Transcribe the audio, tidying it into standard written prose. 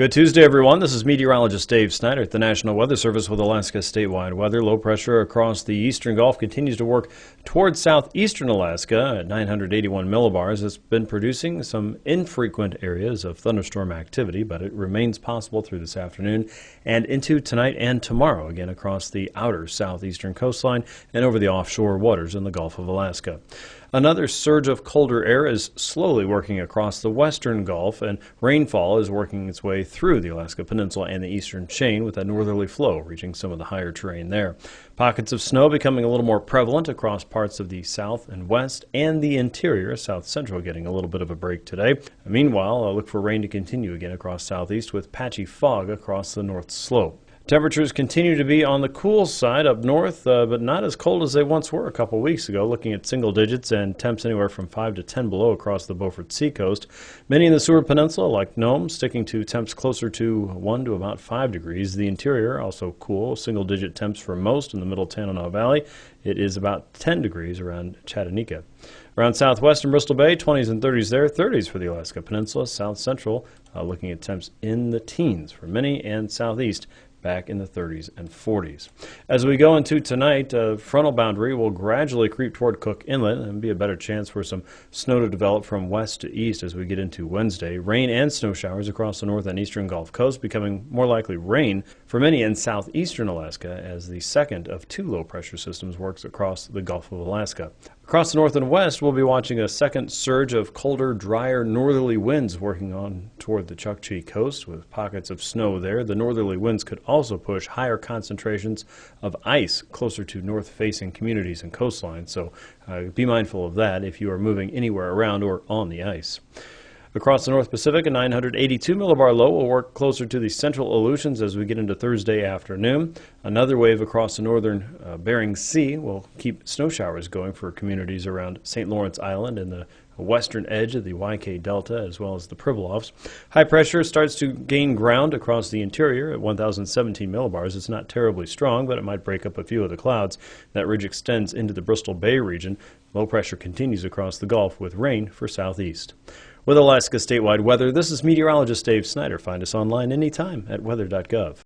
Good Tuesday, everyone. This is meteorologist Dave Snyder at the National Weather Service with Alaska statewide weather. Low pressure across the eastern Gulf continues to work towards southeastern Alaska at 981 millibars. It's been producing some infrequent areas of thunderstorm activity, but it remains possible through this afternoon and into tonight and tomorrow, again across the outer southeastern coastline and over the offshore waters in the Gulf of Alaska. Another surge of colder air is slowly working across the western Gulf, and rainfall is working its way through the Alaska Peninsula and the eastern chain with a northerly flow reaching some of the higher terrain there. Pockets of snow becoming a little more prevalent across parts of the south and west and the interior. South central getting a little bit of a break today. Meanwhile, look for rain to continue again across southeast with patchy fog across the north slope. Temperatures continue to be on the cool side up north, but not as cold as they once were a couple weeks ago, looking at single digits and temps anywhere from 5 to 10 below across the Beaufort Seacoast. Many in the Seward Peninsula, like Nome, sticking to temps closer to 1 to about 5 degrees. The interior also cool, single-digit temps for most in the middle Tanana Valley. It is about 10 degrees around Chattanooga. Around southwestern Bristol Bay, 20s and 30s there, 30s for the Alaska Peninsula. South Central, looking at temps in the teens for many, and southeast, back in the 30s and 40s. As we go into tonight, frontal boundary will gradually creep toward Cook Inlet and be a better chance for some snow to develop from west to east as we get into Wednesday. Rain and snow showers across the north and eastern Gulf Coast, becoming more likely rain for many in southeastern Alaska as the second of two low pressure systems works across the Gulf of Alaska. Across the north and west, we'll be watching a second surge of colder, drier northerly winds working on toward the Chukchi coast with pockets of snow there. The northerly winds could also push higher concentrations of ice closer to north-facing communities and coastlines, so be mindful of that if you are moving anywhere around or on the ice. Across the North Pacific, a 982 millibar low will work closer to the central Aleutians as we get into Thursday afternoon. Another wave across the northern Bering Sea will keep snow showers going for communities around St. Lawrence Island and the western edge of the YK Delta, as well as the Pribilofs. High pressure starts to gain ground across the interior at 1,017 millibars. It's not terribly strong, but it might break up a few of the clouds. That ridge extends into the Bristol Bay region. Low pressure continues across the Gulf with rain for southeast. With Alaska statewide weather, this is meteorologist Dave Snyder. Find us online anytime at weather.gov.